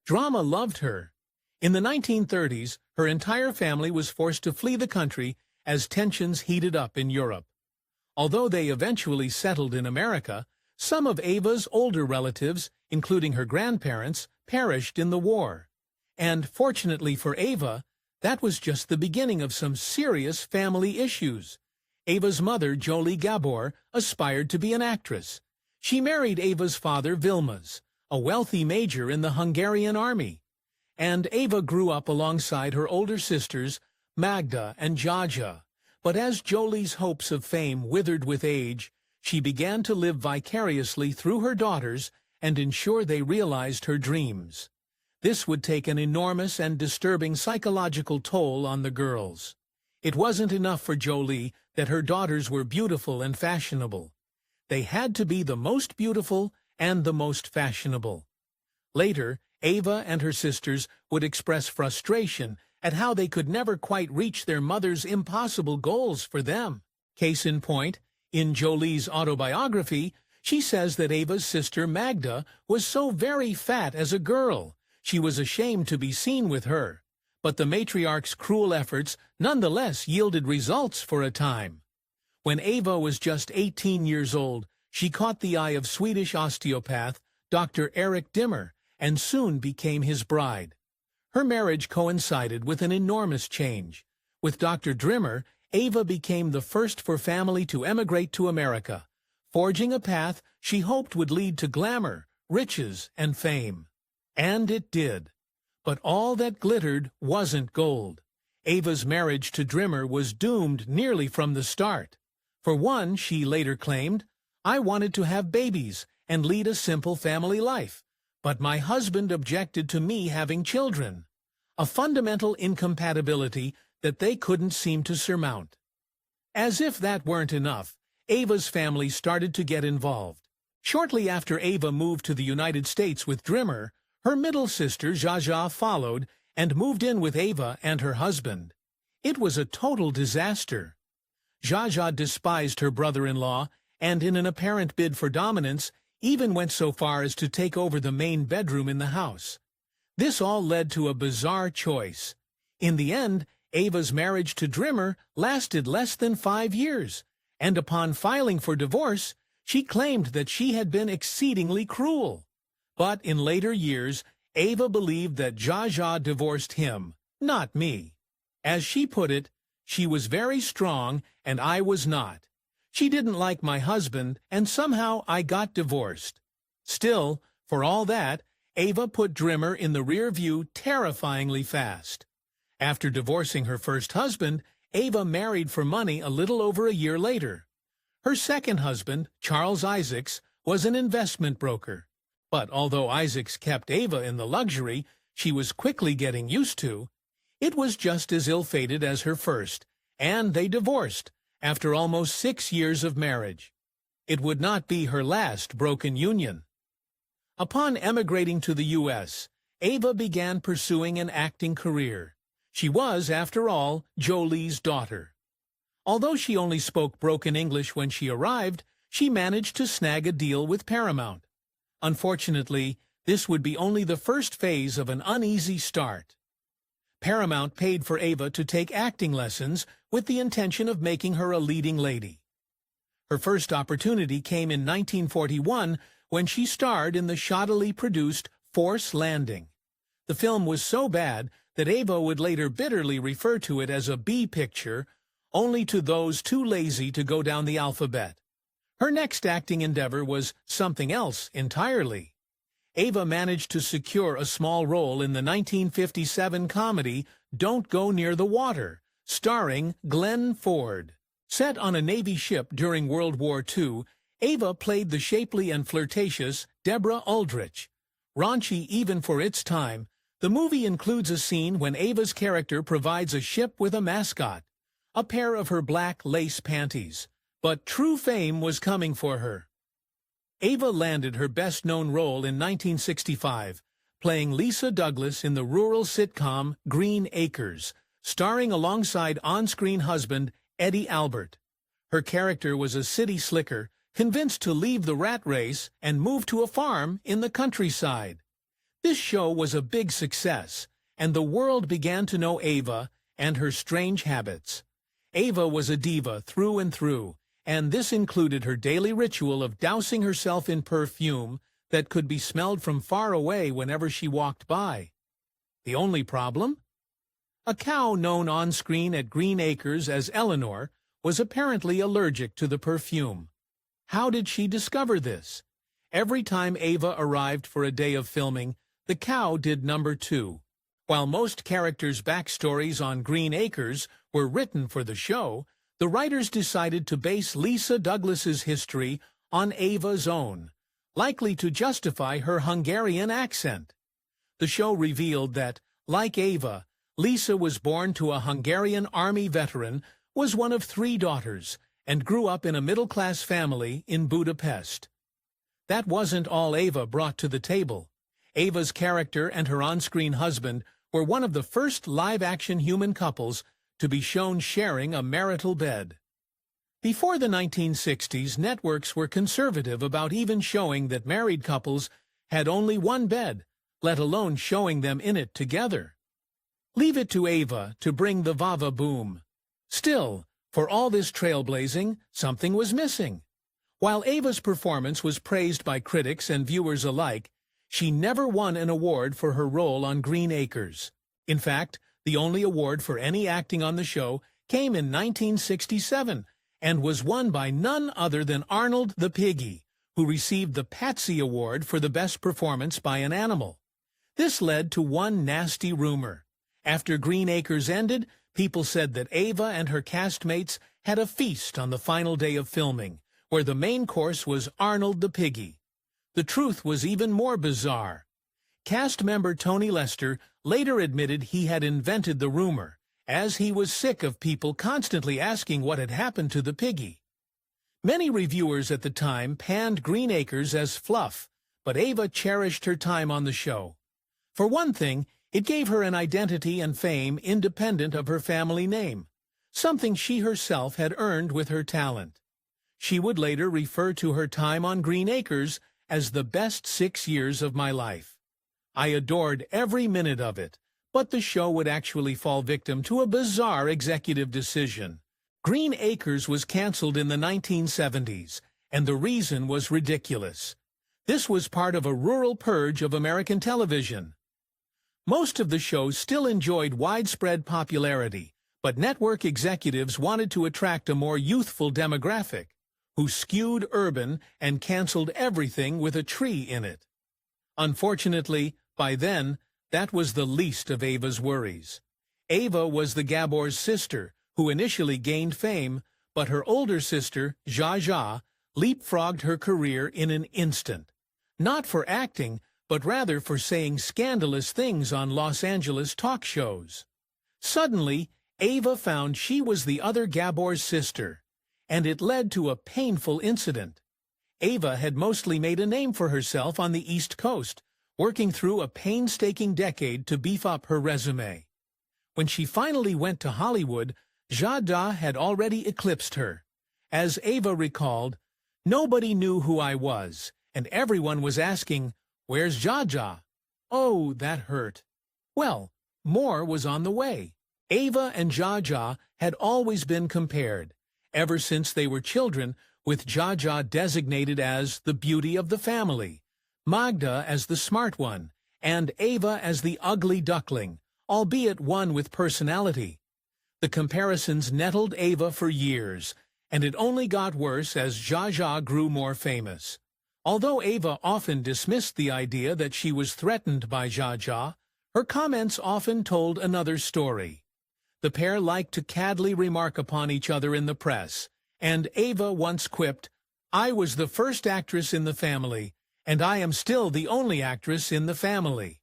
Drama loved her. In the 1930s, her entire family was forced to flee the country as tensions heated up in Europe. Although they eventually settled in America, some of Ava's older relatives, including her grandparents, perished in the war. And fortunately for Ava, that was just the beginning of some serious family issues. Ava's mother, Ava Gabor, aspired to be an actress. She married Ava's father, Vilmos, a wealthy major in the Hungarian army. And Ava grew up alongside her older sisters, Magda and Zsa Zsa. But as Jolie's hopes of fame withered with age, she began to live vicariously through her daughters and ensure they realized her dreams. This would take an enormous and disturbing psychological toll on the girls. It wasn't enough for Jolie that her daughters were beautiful and fashionable. They had to be the most beautiful and the most fashionable. Later, Ava and her sisters would express frustration at how they could never quite reach their mother's impossible goals for them. Case in point, in Jolie's autobiography, she says that Ava's sister Magda was so very fat as a girl, she was ashamed to be seen with her. But the matriarch's cruel efforts nonetheless yielded results for a time. When Ava was just 18 years old, she caught the eye of Swedish osteopath Dr. Eric Dimmer and soon became his bride. Her marriage coincided with an enormous change. With Dr. Dimmer, Ava became the first for family to emigrate to America, forging a path she hoped would lead to glamour, riches, and fame. And it did. But all that glittered wasn't gold. Ava's marriage to Dimmer was doomed nearly from the start. For one, she later claimed, "I wanted to have babies and lead a simple family life, but my husband objected to me having children." A fundamental incompatibility that they couldn't seem to surmount. As if that weren't enough, Ava's family started to get involved. Shortly after Ava moved to the United States with Dimmer, her middle sister Zsa Zsa followed and moved in with Ava and her husband. It was a total disaster. Zsa Zsa despised her brother-in-law and, in an apparent bid for dominance, even went so far as to take over the main bedroom in the house. This all led to a bizarre choice. In the end, Ava's marriage to Dimmer lasted less than 5 years, and upon filing for divorce, she claimed that she had been exceedingly cruel. But in later years, Ava believed that Zsa Zsa divorced him, not me. As she put it, "She was very strong and I was not. She didn't like my husband and somehow I got divorced." Still, for all that, Ava put Dimmer in the rear view terrifyingly fast. After divorcing her first husband, Ava married for money a little over a year later. Her second husband, Charles Isaacs, was an investment broker. But although Isaacs kept Ava in the luxury she was quickly getting used to, it was just as ill-fated as her first, and they divorced after almost 6 years of marriage. It would not be her last broken union. Upon emigrating to the U.S., Ava began pursuing an acting career. She was, after all, Jolie's daughter. Although she only spoke broken English when she arrived, she managed to snag a deal with Paramount. Unfortunately, this would be only the first phase of an uneasy start. Paramount paid for Ava to take acting lessons with the intention of making her a leading lady. Her first opportunity came in 1941 when she starred in the shoddily produced Force Landing. The film was so bad that Ava would later bitterly refer to it as a B picture, only to those too lazy to go down the alphabet. Her next acting endeavor was something else entirely. Ava managed to secure a small role in the 1957 comedy Don't Go Near the Water, starring Glenn Ford. Set on a Navy ship during World War II, Ava played the shapely and flirtatious Deborah Aldrich. Raunchy even for its time, the movie includes a scene when Ava's character provides a ship with a mascot, a pair of her black lace panties. But true fame was coming for her. Ava landed her best-known role in 1965, playing Lisa Douglas in the rural sitcom Green Acres, starring alongside on-screen husband Eddie Albert. Her character was a city slicker, convinced to leave the rat race and move to a farm in the countryside. This show was a big success, and the world began to know Ava and her strange habits. Ava was a diva through and through, and this included her daily ritual of dousing herself in perfume that could be smelled from far away whenever she walked by. The only problem? A cow known on-screen at Green Acres as Eleanor was apparently allergic to the perfume. How did she discover this? Every time Ava arrived for a day of filming, the cow did number 2. While most characters' backstories on Green Acres were written for the show, the writers decided to base Lisa Douglas's history on Ava's own, likely to justify her Hungarian accent. The show revealed that, like Ava, Lisa was born to a Hungarian army veteran, was one of 3 daughters, and grew up in a middle-class family in Budapest. That wasn't all Ava brought to the table. Ava's character and her on-screen husband were one of the first live-action human couples to be shown sharing a marital bed. Before the 1960s, networks were conservative about even showing that married couples had only one bed, let alone showing them in it together. Leave it to Ava to bring the Vava boom. Still, for all this trailblazing, something was missing. While Ava's performance was praised by critics and viewers alike, she never won an award for her role on Green Acres. In fact, the only award for any acting on the show came in 1967 and was won by none other than Arnold the Piggy, who received the Patsy Award for the best performance by an animal. This led to one nasty rumor. After Green Acres ended, people said that Ava and her castmates had a feast on the final day of filming, where the main course was Arnold the Piggy. The truth was even more bizarre. Cast member Tony Lester later admitted he had invented the rumor, as he was sick of people constantly asking what had happened to the piggy. Many reviewers at the time panned Green Acres as fluff, but Ava cherished her time on the show. For one thing, it gave her an identity and fame independent of her family name, something she herself had earned with her talent. She would later refer to her time on Green Acres as the best 6 years of my life. I adored every minute of it, but the show would actually fall victim to a bizarre executive decision. Green Acres was canceled in the 1970s, and the reason was ridiculous. This was part of a rural purge of American television. Most of the shows still enjoyed widespread popularity, but network executives wanted to attract a more youthful demographic, who skewed urban and canceled everything with a tree in it. Unfortunately, by then, that was the least of Ava's worries. Ava was the Gabor's sister, who initially gained fame, but her older sister, Zsa Zsa, leapfrogged her career in an instant. Not for acting, but rather for saying scandalous things on Los Angeles talk shows. Suddenly, Ava found she was the other Gabor's sister, and it led to a painful incident. Ava had mostly made a name for herself on the East Coast, working through a painstaking decade to beef up her resume. When she finally went to Hollywood, Zsa Zsa had already eclipsed her. As Ava recalled, "Nobody knew who I was, and everyone was asking, 'Where's Zsa Zsa?' Oh, that hurt." Well, more was on the way. Ava and Zsa Zsa had always been compared, ever since they were children, with Zsa Zsa designated as the beauty of the family, Magda as the smart one, and Ava as the ugly duckling, albeit one with personality. The comparisons nettled Ava for years, and it only got worse as Zsa Zsa grew more famous. Although Ava often dismissed the idea that she was threatened by Zsa Zsa, her comments often told another story. The pair liked to caddily remark upon each other in the press, and Ava once quipped, "I was the first actress in the family, and I am still the only actress in the family."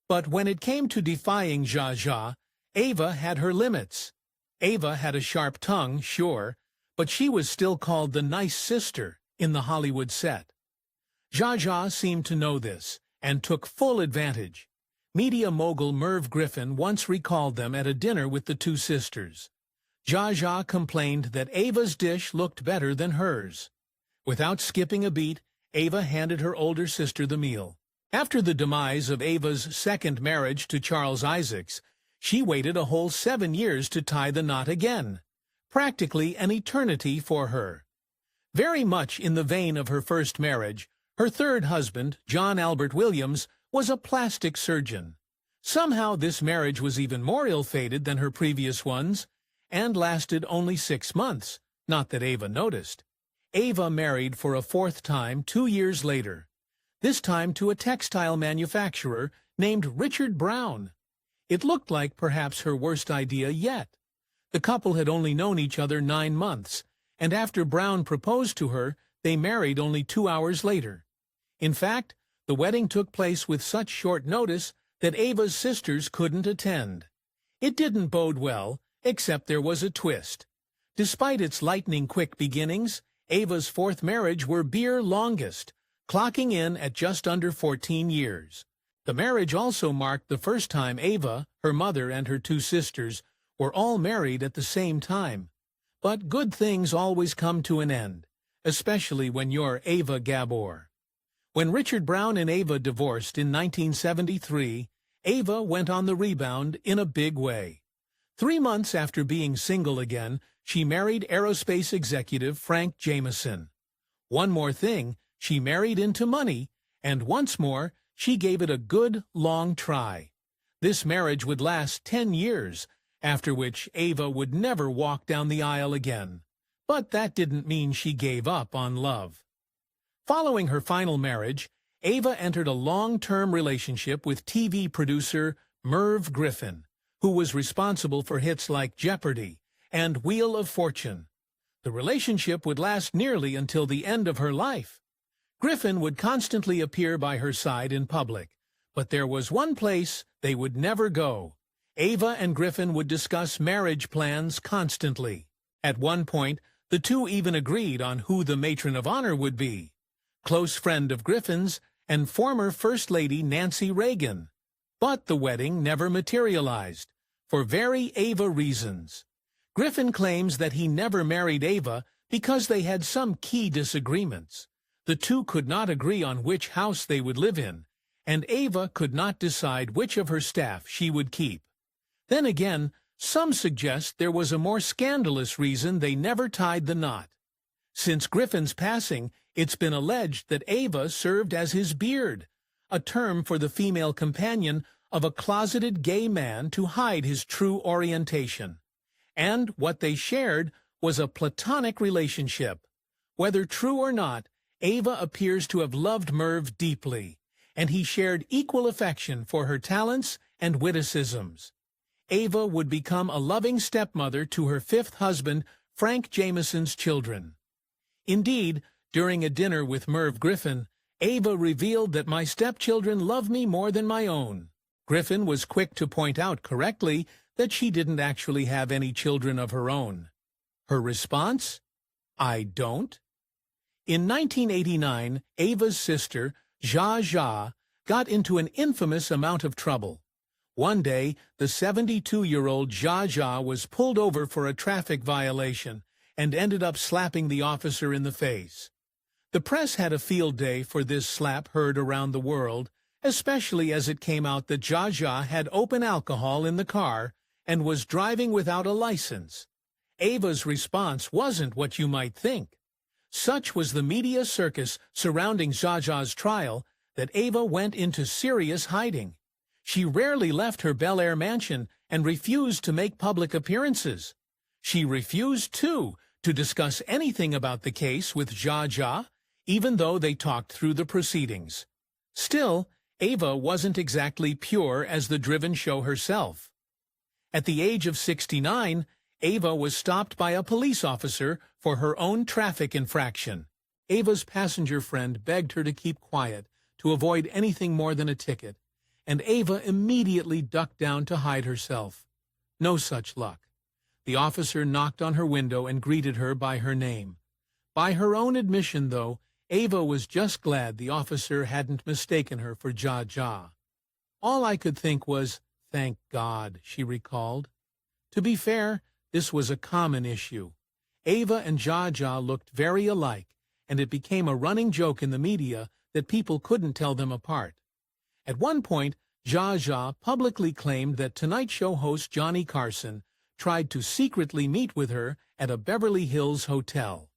But when it came to defying Zsa Zsa, Ava had her limits. Ava had a sharp tongue, sure, but she was still called the nice sister in the Hollywood set. Zsa Zsa seemed to know this, and took full advantage. Media mogul Merv Griffin once recalled them at a dinner with the two sisters. Zsa Zsa complained that Ava's dish looked better than hers. Without skipping a beat, Ava handed her older sister the meal. After the demise of Ava's second marriage to Charles Isaacs, she waited a whole 7 years to tie the knot again. Practically an eternity for her. Very much in the vein of her first marriage, her third husband, John Albert Williams, was a plastic surgeon. Somehow this marriage was even more ill-fated than her previous ones, and lasted only 6 months, not that Ava noticed. Ava married for a fourth time 2 years later, this time to a textile manufacturer named Richard Brown. It looked like perhaps her worst idea yet. The couple had only known each other 9 months, and after Brown proposed to her, they married only 2 hours later. In fact, the wedding took place with such short notice that Ava's sisters couldn't attend. It didn't bode well, except there was a twist. Despite its lightning-quick beginnings, Ava's fourth marriage were beer longest, clocking in at just under 14 years. The marriage also marked the first time Ava, her mother, and her 2 sisters were all married at the same time. But good things always come to an end, especially when you're Ava Gabor. When Richard Brown and Ava divorced in 1973, Ava went on the rebound in a big way. 3 months after being single again, she married aerospace executive Frank Jameson. One more thing, she married into money, and once more, she gave it a good, long try. This marriage would last 10 years, after which Ava would never walk down the aisle again. But that didn't mean she gave up on love. Following her final marriage, Ava entered a long-term relationship with TV producer Merv Griffin, who was responsible for hits like Jeopardy! And Wheel of Fortune. The relationship would last nearly until the end of her life. Griffin would constantly appear by her side in public, but there was one place they would never go. Ava and Griffin would discuss marriage plans constantly. At one point, the two even agreed on who the matron of honor would be. Close friend of Griffin's and former First Lady Nancy Reagan. But the wedding never materialized, for very Ava reasons. Griffin claims that he never married Ava because they had some key disagreements. The two could not agree on which house they would live in, and Ava could not decide which of her staff she would keep. Then again, some suggest there was a more scandalous reason they never tied the knot. Since Griffin's passing, it's been alleged that Ava served as his beard, a term for the female companion of a closeted gay man to hide his true orientation. And what they shared was a platonic relationship. Whether true or not, Ava appears to have loved Merv deeply, and he shared equal affection for her talents and witticisms. Ava would become a loving stepmother to her fifth husband, Frank Jameson's children. Indeed, during a dinner with Merv Griffin, Ava revealed that my stepchildren love me more than my own. Griffin was quick to point out correctly that she didn't actually have any children of her own. Her response? I don't. In 1989, Ava's sister, Zsa Zsa, got into an infamous amount of trouble. One day, the 72-year-old Zsa Zsa was pulled over for a traffic violation and ended up slapping the officer in the face. The press had a field day for this slap heard around the world, especially as it came out that Zsa Zsa had open alcohol in the car and was driving without a license. Ava's response wasn't what you might think. Such was the media circus surrounding Zsa Zsa's trial that Ava went into serious hiding. She rarely left her Bel Air mansion and refused to make public appearances. She refused, too, to discuss anything about the case with Zsa Zsa, even though they talked through the proceedings. Still, Ava wasn't exactly pure as the driven show herself. At the age of 69, Ava was stopped by a police officer for her own traffic infraction. Ava's passenger friend begged her to keep quiet, to avoid anything more than a ticket, and Ava immediately ducked down to hide herself. No such luck. The officer knocked on her window and greeted her by her name. By her own admission, though, Ava was just glad the officer hadn't mistaken her for Zsa Zsa. All I could think was, thank God, she recalled. To be fair, this was a common issue. Ava and Zsa Zsa looked very alike, and it became a running joke in the media that people couldn't tell them apart. At one point, Zsa Zsa publicly claimed that Tonight Show host Johnny Carson tried to secretly meet with her at a Beverly Hills hotel.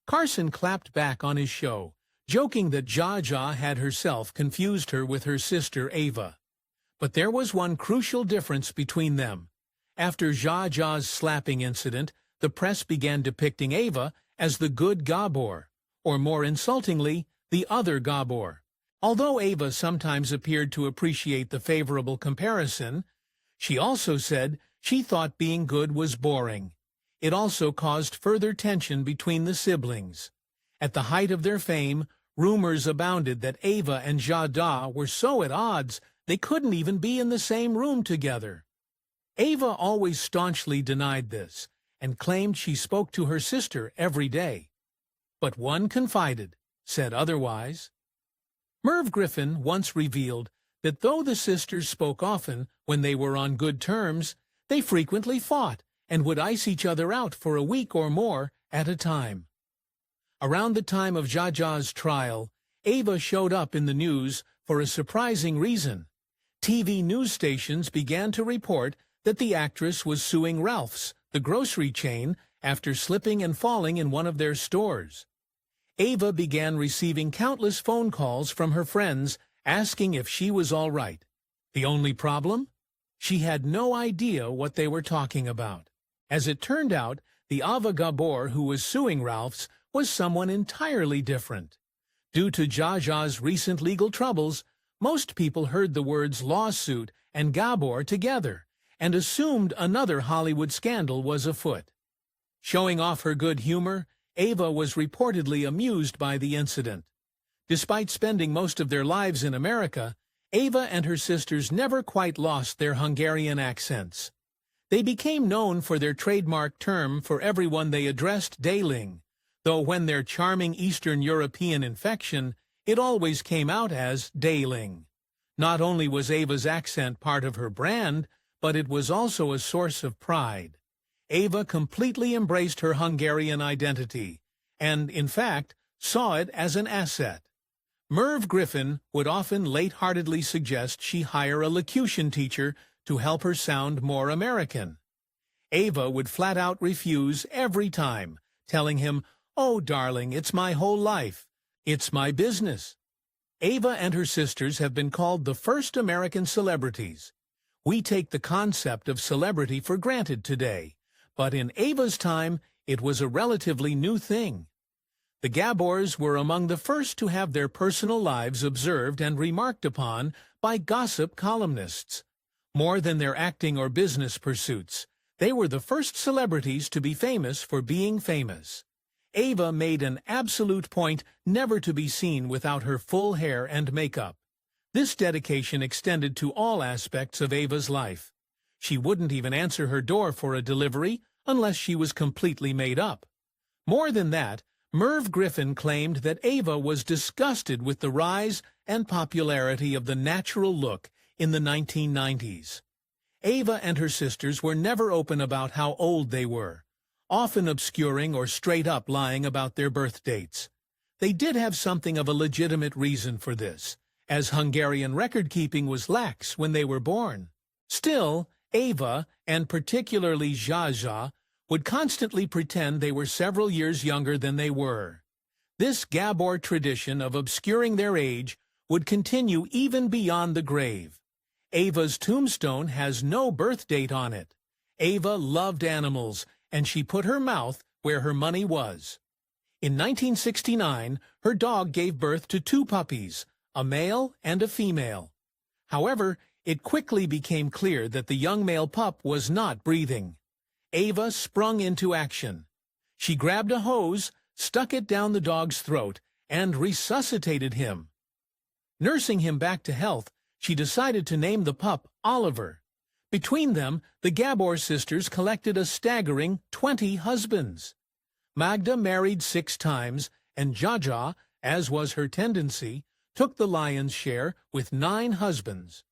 Carson clapped back on his show, joking that Zsa Zsa had herself confused her with her sister Ava. But there was one crucial difference between them. After Zsa Zsa's slapping incident, the press began depicting Ava as the good Gabor, or more insultingly, the other Gabor. Although Ava sometimes appeared to appreciate the favorable comparison, she also said she thought being good was boring. It also caused further tension between the siblings. At the height of their fame, rumors abounded that Ava and Zsa Zsa were so at odds they couldn't even be in the same room together. Ava always staunchly denied this and claimed she spoke to her sister every day. But one confided, said otherwise. Merv Griffin once revealed that though the sisters spoke often when they were on good terms, they frequently fought and would ice each other out for a week or more at a time. Around the time of Zsa Zsa's trial, Ava showed up in the news for a surprising reason. TV news stations began to report that the actress was suing Ralph's, the grocery chain, after slipping and falling in one of their stores. Ava began receiving countless phone calls from her friends asking if she was all right. The only problem? She had no idea what they were talking about. As it turned out, the Ava Gabor who was suing Ralph's was someone entirely different. Due to Zsa Zsa's recent legal troubles, most people heard the words lawsuit and Gabor together and assumed another Hollywood scandal was afoot. Showing off her good humor, Ava was reportedly amused by the incident. Despite spending most of their lives in America, Ava and her sisters never quite lost their Hungarian accents. They became known for their trademark term for everyone they addressed, dazzling, though when their charming Eastern European infection, it always came out as dazzling. Not only was Ava's accent part of her brand, but it was also a source of pride. Ava completely embraced her Hungarian identity, and, in fact, saw it as an asset. Merv Griffin would often lightheartedly suggest she hire a locution teacher to help her sound more American. Ava would flat-out refuse every time, telling him, "Oh, darling, it's my whole life. It's my business." Ava and her sisters have been called the first American celebrities. We take the concept of celebrity for granted today, but in Ava's time, it was a relatively new thing. The Gabors were among the first to have their personal lives observed and remarked upon by gossip columnists. More than their acting or business pursuits, they were the first celebrities to be famous for being famous. Ava made an absolute point never to be seen without her full hair and makeup. This dedication extended to all aspects of Ava's life. She wouldn't even answer her door for a delivery unless she was completely made up. More than that, Merv Griffin claimed that Ava was disgusted with the rise and popularity of the natural look in the 1990s. Ava and her sisters were never open about how old they were, often obscuring or straight-up lying about their birth dates. They did have something of a legitimate reason for this, as Hungarian record-keeping was lax when they were born. Still, Ava, and particularly Zsa Zsa, would constantly pretend they were several years younger than they were. This Gabor tradition of obscuring their age would continue even beyond the grave. Ava's tombstone has no birth date on it. Ava loved animals, and she put her mouth where her money was. In 1969, her dog gave birth to 2 puppies, a male and a female. However, it quickly became clear that the young male pup was not breathing. Ava sprung into action. She grabbed a hose, stuck it down the dog's throat, and resuscitated him. Nursing him back to health, she decided to name the pup Oliver. Between them, the Gabor sisters collected a staggering 20 husbands. Magda married 6 times, and Zsa Zsa, as was her tendency, took the lion's share with 9 husbands.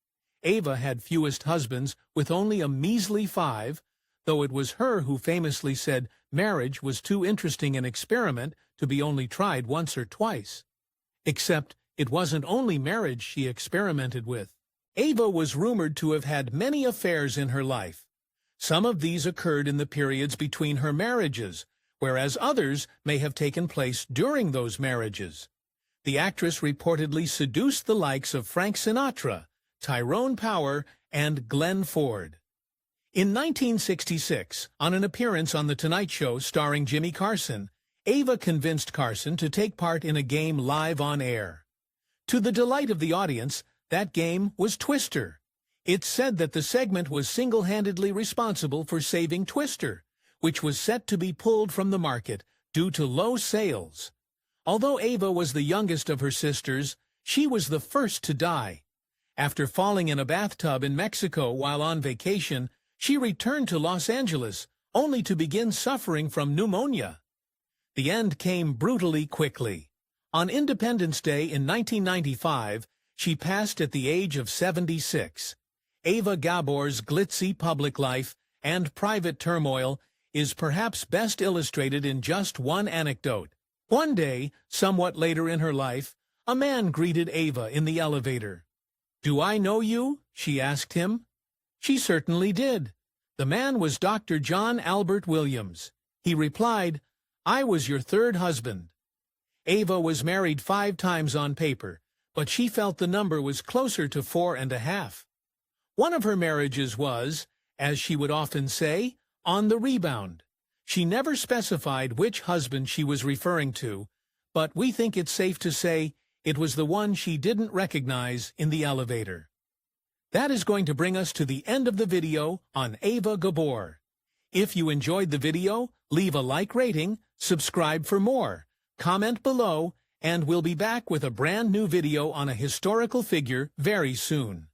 Ava had fewest husbands with only a measly 5, though it was her who famously said marriage was too interesting an experiment to be only tried once or twice. Except it wasn't only marriage she experimented with. Ava was rumored to have had many affairs in her life. Some of these occurred in the periods between her marriages, whereas others may have taken place during those marriages. The actress reportedly seduced the likes of Frank Sinatra, Tyrone Power, and Glenn Ford. In 1966, on an appearance on The Tonight Show starring Jimmy Carson, Ava convinced Carson to take part in a game live on air. To the delight of the audience, that game was Twister. It's said that the segment was single-handedly responsible for saving Twister, which was set to be pulled from the market due to low sales. Although Ava was the youngest of her sisters, she was the first to die. After falling in a bathtub in Mexico while on vacation, she returned to Los Angeles, only to begin suffering from pneumonia. The end came brutally quickly. On Independence Day in 1995, she passed at the age of 76. Ava Gabor's glitzy public life and private turmoil is perhaps best illustrated in just one anecdote. One day, somewhat later in her life, a man greeted Ava in the elevator. "Do I know you?" she asked him. She certainly did. The man was Dr. John Albert Williams. He replied, "I was your third husband." Ava was married 5 times on paper, but she felt the number was closer to 4.5. One of her marriages was, as she would often say, on the rebound. She never specified which husband she was referring to, but we think it's safe to say it was the one she didn't recognize in the elevator. That is going to bring us to the end of the video on Ava Gabor. If you enjoyed the video, leave a like rating, subscribe for more, comment below, and we'll be back with a brand new video on a historical figure very soon.